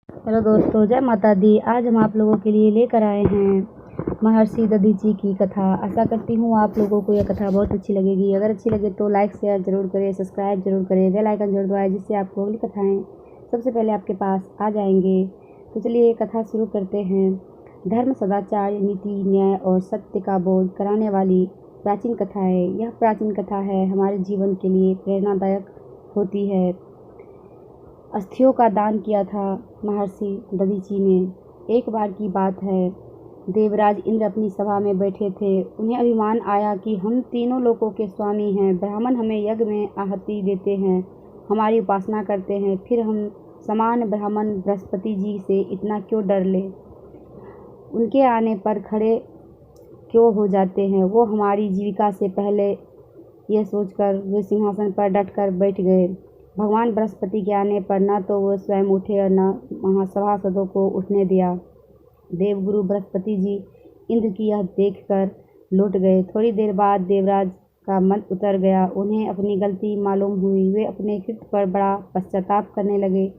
Hello दोस्तों, जय माता दी। आज हम आप लोगों के लिए लेकर आए हैं महर्षि दधीची की कथा। आशा करती हूँ आप लोगों को यह कथा बहुत अच्छी लगेगी। अगर अच्छी लगे तो लाइक शेयर जरूर करें, सब्सक्राइब जरूर करें, बेल आइकन जरूर दबाएं, जिससे आपको अगली कथाएं सबसे पहले आपके पास आ जाएंगे। तो चलिए कथा शुरू करते हैं। धर्म, सदाचार, नीति, न्याय और सत्य का बोध कराने वाली प्राचीन कथा है। यह प्राचीन कथा है हमारे जीवन के लिए प्रेरणादायक होती है। अस्थियों का दान किया था महर्षि दधीची ने। एक बार की बात है, देवराज इंद्र अपनी सभा में बैठे थे। उन्हें अभिमान आया कि हम तीनों लोकों के स्वामी हैं। ब्राह्मण हमें यज्ञ में आहुति देते हैं, हमारी उपासना करते हैं, फिर हम समान ब्राह्मण बृहस्पति जी से इतना क्यों डर ले, उनके आने पर खड़े क्यों हो जाते हैं। वो हमारी जीविका से पहले, यह सोचकर वे सिंहासन पर डटकर बैठ गए। भगवान बृहस्पति के आने पर न तो वो स्वयं उठे और न महासभासदों को उठने दिया। देवगुरु बृहस्पति जी इंद्र की यह देखकर लौट गए। थोड़ी देर बाद देवराज का मन उतर गया। उन्हें अपनी गलती मालूम हुई। वे अपने कृत्य पर बड़ा पश्चाताप करने लगे।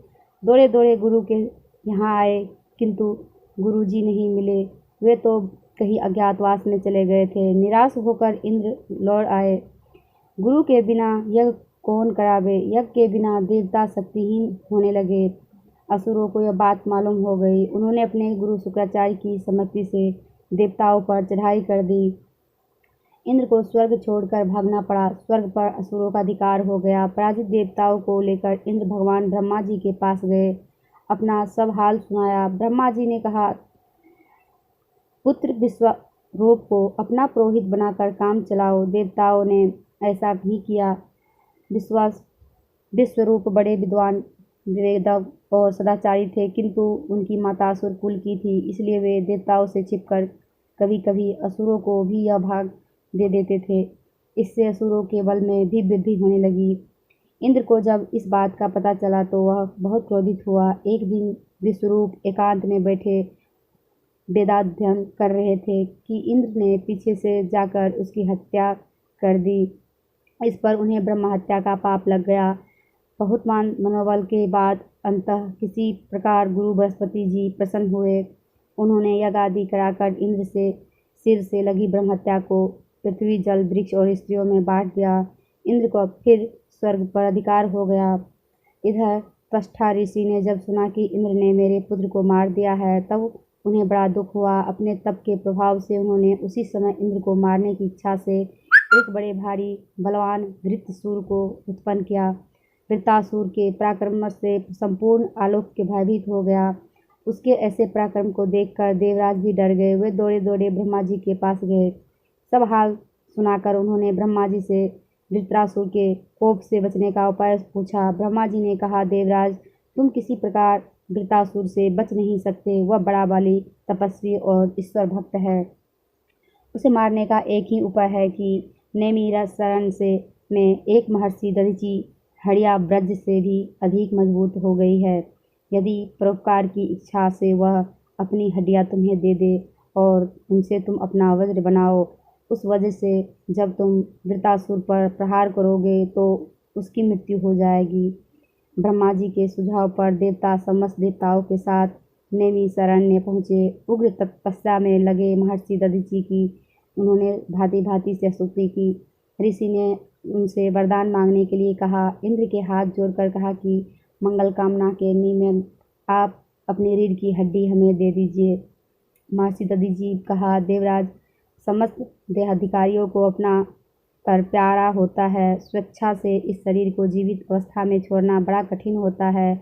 दौड़े दौड़े गुरु के यहाँ आए, किंतु गुरु जी नहीं मिले। वे तो कहीं अज्ञातवास में चले गए थे। निराश होकर इंद्र लौट आए। गुरु के बिना यज्ञ कौन करावे। यज्ञ के बिना देवता शक्तिहीन होने लगे। असुरों को यह बात मालूम हो गई। उन्होंने अपने गुरु शुक्राचार्य की सम्मति से देवताओं पर चढ़ाई कर दी। इंद्र को स्वर्ग छोड़कर भागना पड़ा। स्वर्ग पर असुरों का अधिकार हो गया। पराजित देवताओं को लेकर इंद्र भगवान ब्रह्मा जी के पास गए, अपना सब हाल सुनाया। ब्रह्मा जी ने कहा, पुत्र विश्वरूप को अपना पुरोहित बनाकर काम चलाओ। देवताओं ने ऐसा भी किया। विश्वरूप बड़े विद्वान, वेदज्ञ और सदाचारी थे, किंतु उनकी माता असुर कुल की थी, इसलिए वे देवताओं से छिपकर कभी कभी असुरों को भी यह भाग दे देते थे। इससे असुरों के बल में भी वृद्धि होने लगी। इंद्र को जब इस बात का पता चला तो वह बहुत क्रोधित हुआ। एक दिन विश्वरूप एकांत में बैठे वेदाध्ययन कर रहे थे कि इंद्र ने पीछे से जाकर उसकी हत्या कर दी। इस पर उन्हें ब्रह्म हत्या का पाप लग गया। बहुत मनोबल के बाद अंततः किसी प्रकार गुरु बृहस्पति जी प्रसन्न हुए। उन्होंने यज्ञ आदि कराकर इंद्र से सिर से लगी ब्रह्म हत्या को पृथ्वी, जल, वृक्ष और स्त्रियों में बांट दिया। इंद्र को फिर स्वर्ग पर अधिकार हो गया। इधर त्वष्टा ऋषि ने जब सुना कि इंद्र ने मेरे पुत्र को मार दिया है, तब उन्हें बड़ा दुख हुआ। अपने तप के प्रभाव से उन्होंने उसी समय इंद्र को मारने की इच्छा से एक बड़े भारी बलवान वृत्रासुर को उत्पन्न किया। वृत्रासुर के पराक्रम से संपूर्ण आलोक के भयभीत हो गया। उसके ऐसे पराक्रम को देखकर देवराज भी डर गए। वे दौड़े दौड़े ब्रह्मा जी के पास गए। सब हाल सुनाकर उन्होंने ब्रह्मा जी से वृत्रासुर के कोप से बचने का उपाय पूछा। ब्रह्मा जी ने कहा, देवराज, तुम किसी प्रकार वृत्रासुर से बच नहीं सकते। वह बड़ा बली, तपस्वी और ईश्वर भक्त है। उसे मारने का एक ही उपाय है कि नैमिषारण्य से में एक महर्षि दधीची हड़िया ब्रज से भी अधिक मजबूत हो गई है। यदि परोपकार की इच्छा से वह अपनी हड्डियां तुम्हें दे दे और उनसे तुम अपना वज्र बनाओ, उस वजह से जब तुम वृत्रासुर पर प्रहार करोगे तो उसकी मृत्यु हो जाएगी। ब्रह्मा जी के सुझाव पर देवता समस्त देवताओं के साथ नैमिषारण्य पहुँचे। उग्र तपस्या में लगे महर्षि दधीची की उन्होंने भांति भांति से स्तुति की। ऋषि ने उनसे वरदान मांगने के लिए कहा। इंद्र के हाथ जोड़कर कहा कि मंगल कामना के निमित्त आप अपनी रीढ़ की हड्डी हमें दे दीजिए। महर्षि दधीची कहा, देवराज, समस्त देहाधिकारियों को अपना पर प्यारा होता है। स्वेच्छा से इस शरीर को जीवित अवस्था में छोड़ना बड़ा कठिन होता है,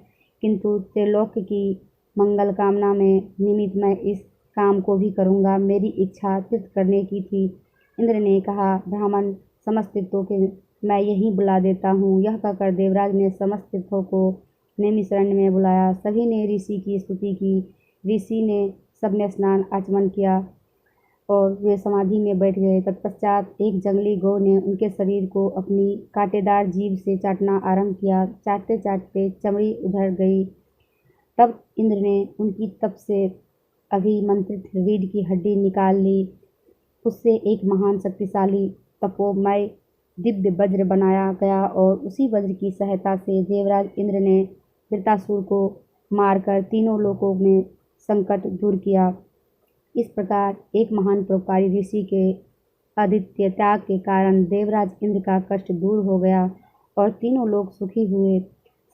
किंतु त्रिलोक की मंगल कामना में निमित्त मैं इस काम को भी करूँगा। मेरी इच्छा तीर्थ करने की थी। इंद्र ने कहा, ब्राह्मण समस्त तीर्थों के मैं यहीं बुला देता हूँ। यह कहकर देवराज ने समस्त तीर्थों को नैमिषारण्य में बुलाया। सभी ने ऋषि की स्तुति की। ऋषि ने सब में स्नान आचमन किया और वे समाधि में बैठ गए। तत्पश्चात एक जंगली गौ ने उनके शरीर को अपनी कांटेदार जीभ से चाटना आरंभ किया। चाटते चाटते चमड़ी उधड़ गई। तब इंद्र ने उनकी तप से अभिमंत्रित रीढ़ की हड्डी निकाल ली। उससे एक महान शक्तिशाली तपोमय दिव्य वज्र बनाया गया और उसी वज्र की सहायता से देवराज इंद्र ने वृत्रासुर को मारकर तीनों लोकों में संकट दूर किया। इस प्रकार एक महान परोपकारी ऋषि के आदित्य त्याग के कारण देवराज इंद्र का कष्ट दूर हो गया और तीनों लोग सुखी हुए।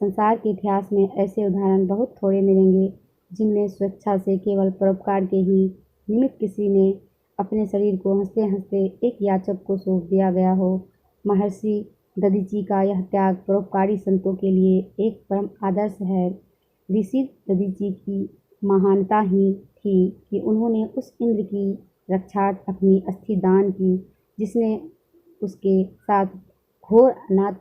संसार के इतिहास में ऐसे उदाहरण बहुत थोड़े मिलेंगे जिनमें स्वेच्छा से केवल परोपकार के ही निमित्त किसी ने अपने शरीर को हंसते हंसते एक याचक को सौंप दिया गया हो। महर्षि दधीची का यह त्याग परोपकारी संतों के लिए एक परम आदर्श है। ऋषि दधीची की महानता ही थी कि उन्होंने उस इंद्र की रक्षार्थ अपनी अस्थि दान की जिसने उसके साथ घोर अनाथ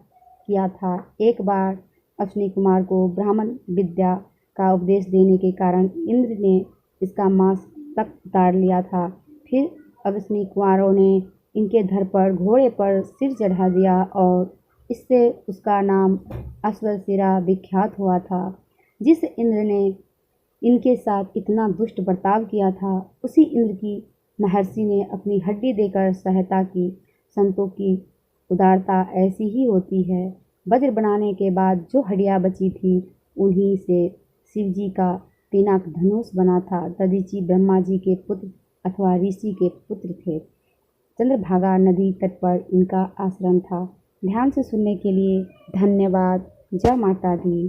किया था। एक बार अश्विनी कुमार को ब्राह्मण विद्या का उपदेश देने के कारण इंद्र ने इसका मांस तक उतार लिया था। फिर अश्विनी कुमारों ने इनके धड़ पर घोड़े पर सिर चढ़ा दिया और इससे उसका नाम अश्वशिरा विख्यात हुआ था। जिस इंद्र ने इनके साथ इतना दुष्ट बर्ताव किया था उसी इंद्र की महर्षि ने अपनी हड्डी देकर सहायता की। संतों की उदारता ऐसी ही होती है। वज्र बनाने के बाद जो हड्डियां बची थी उन्हीं से शिवजी का पिनाक धनुष बना था। दधीची ब्रह्मा जी के पुत्र अथवा ऋषि के पुत्र थे। चंद्रभागा नदी तट पर इनका आश्रम था। ध्यान से सुनने के लिए धन्यवाद। जय माता दी।